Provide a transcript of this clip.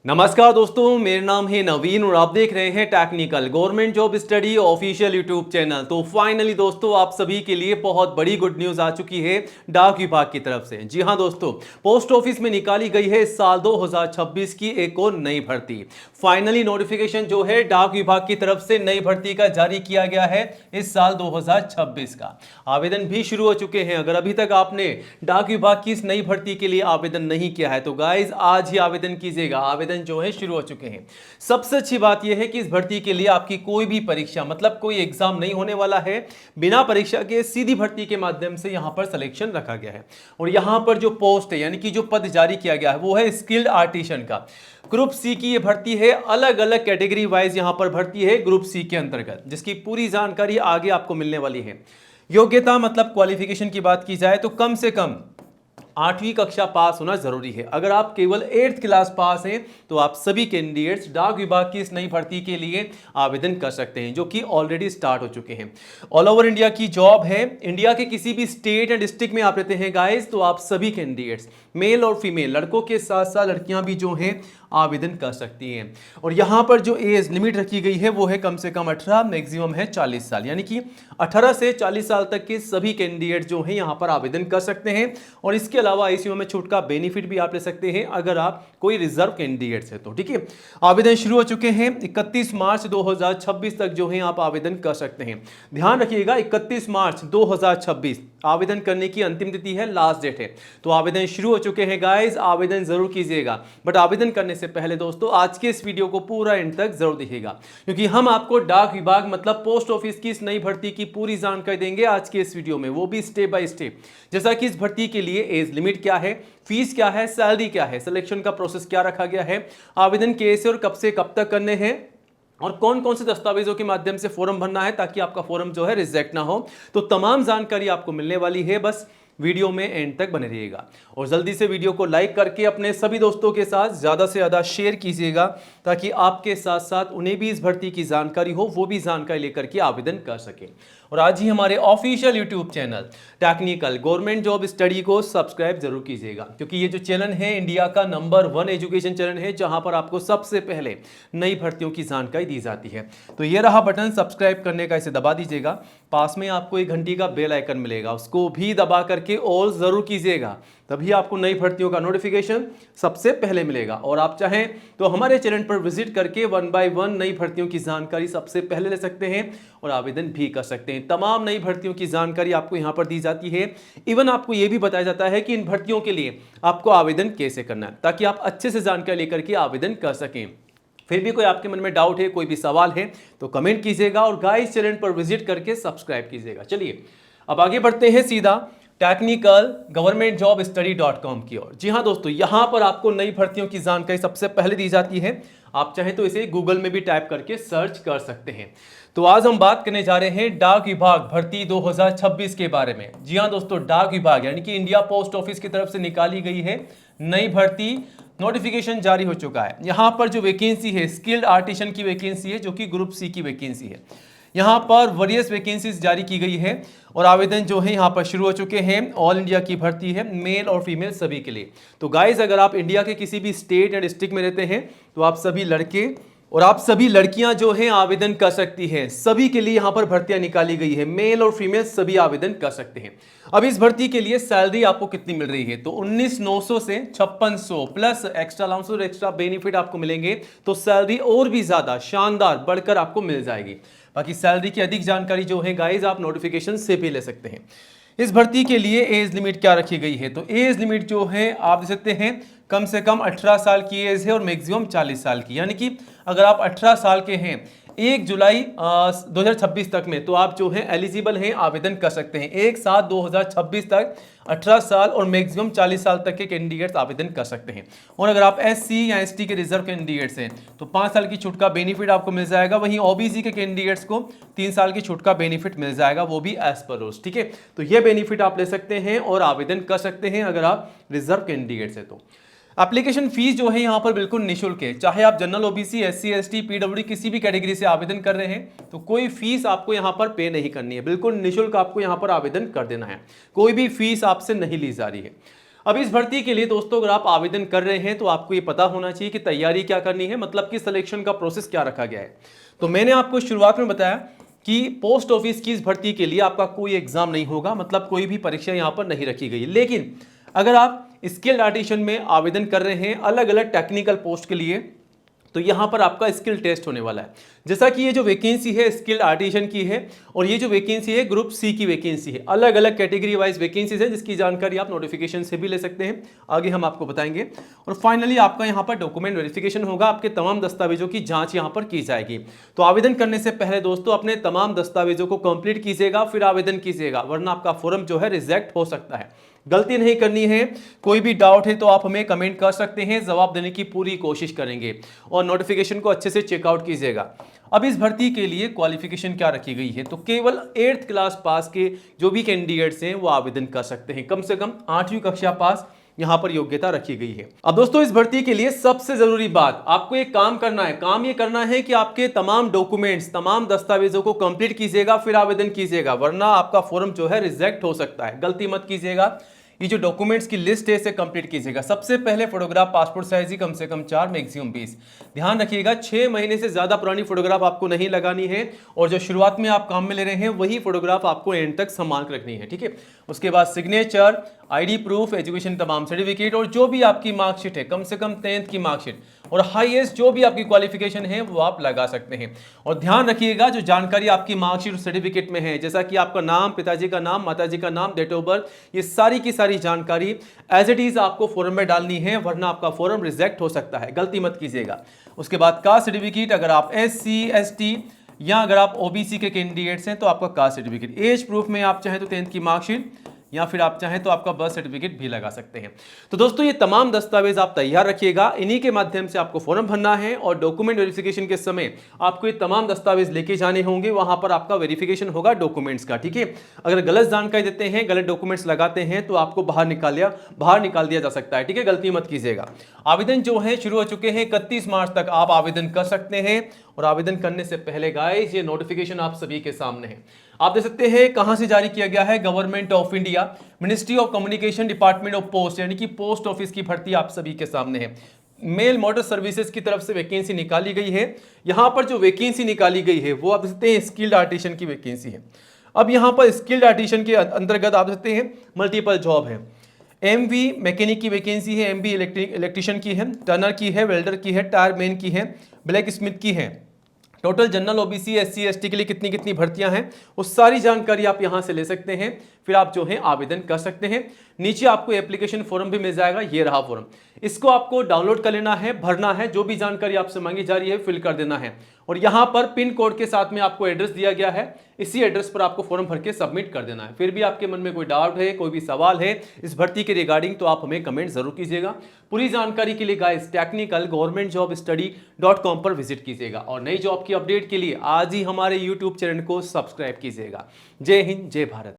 नमस्कार दोस्तों, मेरा नाम है नवीन और आप देख रहे हैं technical government job study official YouTube channel. तो फाइनली दोस्तों, आप सभी के लिए बहुत बड़ी गुड न्यूज़ आ चुकी है डाक विभाग की तरफ से। जी हां दोस्तों, पोस्ट ऑफिस में निकाली गई है इस साल 2026 की एक और नई भर्ती। फाइनली नोटिफिकेशन जो है डाक विभाग की तरफ से नई भर्ती का जारी किया गया है इस साल 2026 का। आवेदन भी शुरू हो चुके हैं। अगर अभी तक आपने डाक विभाग की इस नई भर्ती के लिए आवेदन नहीं किया है तो गाइज आज ही आवेदन कीजिएगा। आवेदन जो है शुरू हो चुके हैं। सबसे अच्छी बात यह है कि इस भर्ती के लिए आपकी कोई भी परीक्षा मतलब कोई एग्जाम नहीं होने वाला है। बिना परीक्षा के सीधी भर्ती के माध्यम से यहां पर सिलेक्शन रखा गया है। और यहां पर जो पोस्ट है यानी कि जो पद जारी किया गया है वो है स्किल्ड आर्टिसन का। ग्रुप सी की ये भर्ती है। अलग अलग कैटेगरी वाइज यहां पर भर्ती है ग्रुप सी के अंतर्गत, जिसकी पूरी जानकारी आगे आपको मिलने वाली है। योग्यता मतलब क्वालिफिकेशन की बात की जाए तो कम से कम 8वीं कक्षा पास होना जरूरी है। अगर आप केवल 8th क्लास पास हैं तो आप सभी कैंडिडेट्स डाक विभाग की इस नई भर्ती के लिए आवेदन कर सकते हैं, जो कि ऑलरेडी स्टार्ट हो चुके हैं। ऑल ओवर इंडिया की जॉब है। इंडिया के किसी भी स्टेट एंड डिस्ट्रिक्ट में आप रहते हैं गाइस तो आप सभी कैंडिडेट्स मेल और फीमेल, लड़कों के साथ साथ लड़कियां भी जो हैं आवेदन कर सकती हैं। और यहां पर जो एज लिमिट रखी गई है वो है कम से कम 18, मैक्सिमम है 40 साल, यानी कि 18 से 40 साल तक के सभी कैंडिडेट जो हैं यहां पर आवेदन कर सकते हैं। और इसके अलावा आईसीयू में छूट का बेनिफिट भी आप ले सकते हैं अगर आप कोई रिजर्व कैंडिडेट है तो। ठीक है, आवेदन शुरू हो चुके हैं। 31 मार्च 2026 तक जो है आप आवेदन कर सकते हैं। ध्यान रखिएगा, 31 मार्च 2026 आवेदन करने की अंतिम तिथि है, लास्ट डेट है। तो आवेदन शुरू हो चुके हैं गाइस, आवेदन जरूर कीजिएगा। बट आवेदन करने से पहले दोस्तों आज के इस वीडियो को पूरा एंड तक जरूर देखिएगा, क्योंकि हम आपको डाक विभाग मतलब पोस्ट ऑफिस की इस नई भर्ती की पूरी जानकारी देंगे आज के इस वीडियो में, वो भी स्टेप बाय स्टेप। जैसा कि इस भर्ती के लिए एज लिमिट क्या है, फीस क्या है, सैलरी क्या है, सिलेक्शन का प्रोसेस क्या रखा गया है, आवेदन कैसे और कब से कब तक करने हैं, और कौन कौन से दस्तावेजों के माध्यम से फॉर्म भरना है ताकि आपका फॉर्म जो है रिजेक्ट ना हो। तो तमाम जानकारी आपको मिलने वाली है, बस वीडियो में एंड तक बने रहिएगा। और जल्दी से वीडियो को लाइक करके अपने सभी दोस्तों के साथ ज़्यादा से ज़्यादा शेयर कीजिएगा ताकि आपके साथ साथ उन्हें भी इस भर्ती की जानकारी हो, वो भी जानकारी लेकर के आवेदन कर सकें। और आज ही हमारे official YouTube channel technical government job study को सब्सक्राइब जरूर कीजिएगा, क्योंकि ये जो चैनल है इंडिया का नंबर 1 एजुकेशन चैनल है जहां पर आपको सबसे पहले नई भर्तियों की जानकारी दी जाती है। तो ये रहा बटन सब्सक्राइब करने का, इसे दबा दीजिएगा। पास में आपको एक घंटी का बेल आइकन मिलेगा, उसको भी दबा करके ऑल जरूर कीजिएगा, तभी आपको नई भर्तियों का नोटिफिकेशन सबसे पहले मिलेगा। और आप चाहें तो हमारे चैनल पर विजिट करके 1 बाय 1 नई भर्तियों की जानकारी सबसे पहले ले सकते हैं और आवेदन भी कर सकते हैं। तमाम नई भर्तियों की जानकारी आपको यहां पर दी जाती है। इवन आपको यह भी बताया जाता है कि इन भर्तियों के लिए आपको आवेदन कैसे करना है, ताकि आप अच्छे से जानकारी लेकर के आवेदन कर सकें। फिर भी कोई आपके मन में डाउट है, कोई भी सवाल है तो कमेंट कीजिएगा और गाइस चैनल पर विजिट करके सब्सक्राइब कीजिएगा। चलिए अब आगे बढ़ते हैं सीधा टेक्निकल गवर्नमेंट जॉब स्टडी.com की ओर। जी हाँ दोस्तों, यहां पर आपको नई भर्तियों की जानकारी सबसे पहले दी जाती है। आप चाहें तो इसे गूगल में भी टाइप करके सर्च कर सकते हैं। तो आज हम बात करने जा रहे हैं डाक विभाग भर्ती 2026 के बारे में। जी हाँ दोस्तों, डाक विभाग यानी कि इंडिया पोस्ट ऑफिस की तरफ से निकाली गई है नई भर्ती, नोटिफिकेशन जारी हो चुका है। यहां पर जो वैकेंसी है स्किल्ड आर्टिसन की वैकेंसी है, जो कि ग्रुप सी की वैकेंसी है। यहां पर वेरियस वैकेंसीज जारी की गई है और आवेदन जो है यहां पर शुरू हो चुके हैं। ऑल इंडिया की भर्ती है, मेल और फीमेल सभी के लिए। तो गाइज अगर आप इंडिया के किसी भी स्टेट या डिस्ट्रिक्ट में रहते हैं तो आप सभी लड़के और आप सभी लड़कियां जो हैं आवेदन कर सकती हैं। सभी के लिए यहां पर भर्तियां निकाली गई है, मेल और फीमेल सभी आवेदन कर सकते हैं। अब इस भर्ती के लिए सैलरी आपको कितनी मिल रही है, तो 19,900 से 5600 प्लस एक्स्ट्रा अलाउंस और एक्स्ट्रा बेनिफिट आपको मिलेंगे। तो सैलरी और भी ज्यादा शानदार बढ़कर आपको मिल जाएगी। बाकी सैलरी की अधिक जानकारी जो है गाइज आप नोटिफिकेशन से भी ले सकते हैं। इस भर्ती के लिए एज लिमिट क्या रखी गई है, तो एज लिमिट जो है आप देख सकते हैं कम से कम 18 साल की एज है और मैक्सिमम 40 साल की, यानी कि अगर आप 18 साल के हैं 1 जुलाई 2026 तक में तो आप जो है एलिजिबल हैं, आवेदन कर सकते हैं। 1/7/2026 तक 18 साल और मैक्सिमम 40 साल तक के कैंडिडेट्स आवेदन कर सकते हैं। और अगर आप एससी या एसटी के रिजर्व कैंडिडेट्स हैं तो 5 साल की छूट का बेनिफिट आपको मिल जाएगा। वहीं ओबीसी के कैंडिडेट्स को 3 साल की छूट का बेनिफिट मिल जाएगा, वो भी एज पर रूल्स। ठीक है, तो ये बेनिफिट आप ले सकते हैं और आवेदन कर सकते हैं अगर आप रिजर्व कैंडिडेट्स हैं तो। एप्लीकेशन फीस जो है यहाँ पर बिल्कुल निःशुल्क है। चाहे आप general, OBC, SC, ST, PWD किसी भी कैटेगरी से आवेदन कर रहे हैं तो कोई फीस आपको यहाँ पर पे नहीं करनी है, बिल्कुल निःशुल्क आपको यहाँ पर आवेदन कर देना है। कोई भी फीस आपसे नहीं ली जा रही है। अब इस भर्ती के लिए दोस्तों अगर आप आवेदन कर रहे हैं तो आपको ये पता होना चाहिए कि तैयारी क्या करनी है, मतलब कि सिलेक्शन का प्रोसेस क्या रखा गया है। तो मैंने आपको शुरुआत में बताया कि पोस्ट ऑफिस की इस भर्ती के लिए आपका कोई एग्जाम नहीं होगा, मतलब कोई भी परीक्षा यहां पर नहीं रखी गई। लेकिन अगर आप स्किल्ड आर्टिसन में आवेदन कर रहे हैं अलग अलग टेक्निकल पोस्ट के लिए, तो यहां पर आपका स्किल टेस्ट होने वाला है। जैसा कि ये जो वैकेंसी है स्किल्ड आर्टिसन की है और ये जो वैकेंसी है ग्रुप सी की वैकेंसी है। अलग अलग कैटेगरी वाइज वैकेंसीज है जिसकी जानकारी आप नोटिफिकेशन से भी ले सकते हैं, आगे हम आपको बताएंगे। और फाइनली आपका यहां पर डॉक्यूमेंट वेरिफिकेशन होगा, आपके तमाम दस्तावेजों की जांच यहां पर की जाएगी। तो आवेदन करने से पहले दोस्तों अपने तमाम दस्तावेजों को कंप्लीट कीजिएगा, फिर आवेदन कीजिएगा, वरना आपका फॉर्म जो है रिजेक्ट हो सकता है। गलती नहीं करनी है। कोई भी डाउट है तो आप हमें कमेंट कर सकते हैं, जवाब देने की पूरी कोशिश करेंगे और नोटिफिकेशन को अच्छे से चेकआउट कीजिएगा। अब इस भर्ती के लिए क्वालिफिकेशन क्या रखी गई है, तो केवल 8th क्लास पास के जो भी कैंडिडेट्स हैं वो आवेदन कर सकते हैं। कम से कम 8वीं कक्षा पास यहां पर योग्यता रखी गई है। अब दोस्तों इस भर्ती के लिए सबसे जरूरी बात, आपको एक काम करना है। काम ये करना है कि आपके तमाम डॉक्यूमेंट्स, तमाम दस्तावेजों को कंप्लीट कीजिएगा, फिर आवेदन कीजिएगा, वरना आपका फॉर्म जो है रिजेक्ट हो सकता है। गलती मत कीजिएगा। ये जो डॉक्यूमेंट्स की लिस्ट है इसे कंप्लीट कीजिएगा। सबसे पहले फोटोग्राफ पासपोर्ट साइज की कम से कम 4, मैक्सिमम 20। ध्यान रखिएगा 6 महीने से ज्यादा पुरानी फोटोग्राफ आपको नहीं लगानी है और जो शुरुआत में आप काम में ले रहे हैं वही फोटोग्राफ आपको एंड तक संभाल कर रखनी है, ठीक है। उसके बाद सिग्नेचर, आईडी प्रूफ, एजुकेशन तमाम सर्टिफिकेट और जो भी आपकी मार्कशीट है, कम से कम 10th की मार्कशीट और हाईएस्ट जो भी आपकी क्वालिफिकेशन है वो आप लगा सकते हैं। और ध्यान रखिएगा जो जानकारी आपकी मार्कशीट और सर्टिफिकेट में है, जैसा कि आपका नाम, पिताजी का नाम, माताजी का नाम, डेट ऑफ बर्थ, ये सारी की सारी जानकारी एज इट इज आपको फॉर्म में डालनी है, वरना आपका फॉर्म रिजेक्ट हो सकता है। गलती मत कीजिएगा। उसके बाद कास्ट सर्टिफिकेट, अगर आप SC ST या अगर आप OBC के कैंडिडेट्स हैं तो आपका कास्ट सर्टिफिकेट। एज प्रूफ में आप चाहें तो 10th की मार्कशीट या फिर आप चाहें तो आपका बर्थ सर्टिफिकेट भी लगा सकते हैं। तो दोस्तों ये तमाम दस्तावेज आप तैयार रखिएगा, इन्हीं के माध्यम से आपको फॉर्म भरना है और डॉक्यूमेंट वेरिफिकेशन के समय आपको ये तमाम दस्तावेज लेके जाने होंगे, वहां पर आपका वेरिफिकेशन होगा डॉक्यूमेंट्स का, ठीक है। अगर गलत जानकारी देते हैं, गलत डॉक्यूमेंट्स लगाते हैं तो आपको बाहर निकाल दिया जा सकता है, ठीक है। गलती मत कीजिएगा। आवेदन जो है शुरू हो चुके हैं, 31 मार्च तक आप आवेदन कर सकते हैं। और आवेदन करने से पहले गाइस ये नोटिफिकेशन आप सभी के सामने है, आप देख सकते हैं कहां से जारी किया गया है। Government of India, ministry of communication, department of post, यानी कि पोस्ट ऑफिस की भर्ती आप सभी के सामने है। मेल मोटर सर्विसेज की तरफ से वैकेंसी निकाली गई है। यहां पर जो वैकेंसी निकाली गई है वो आप देख सकते हैं स्किल्ड आर्टिसन की वैकेंसी है। अब यहां पर स्किल्ड आर्टिसन के अंतर्गत आप देख सकते हैं मल्टीपल जॉब है। MV मैकेनिक की वैकेंसी है, MB इलेक्ट्रिशियन की है, टर्नर की है, वेल्डर की है, टायर मैन की है, ब्लैक स्मिथ की है। Total general OBC SC ST के लिए कितनी कितनी भर्तियां हैं वो सारी जानकारी आप यहां से ले सकते हैं, फिर आप जो है आवेदन कर सकते हैं। नीचे आपको एप्लीकेशन फॉर्म भी मिल जाएगा, ये रहा फॉर्म। इसको आपको डाउनलोड कर लेना है, भरना है, जो भी जानकारी आपसे मांगी जा रही है फिल कर देना है। और यहां पर पिन कोड के साथ में आपको एड्रेस दिया गया है, इसी एड्रेस पर आपको फॉर्म भर के सबमिट कर देना है। फिर भी आपके मन में कोई डाउट है, कोई भी सवाल है इस भर्ती के रिगार्डिंग, तो आप हमें कमेंट जरूर कीजिएगा। पूरी जानकारी के लिए गाइस technicalgovernmentjobstudy.com पर विजिट कीजिएगा और नई जॉब की अपडेट के लिए आज ही हमारे YouTube चैनल को सब्सक्राइब कीजिएगा। जय हिंद, जय भारत।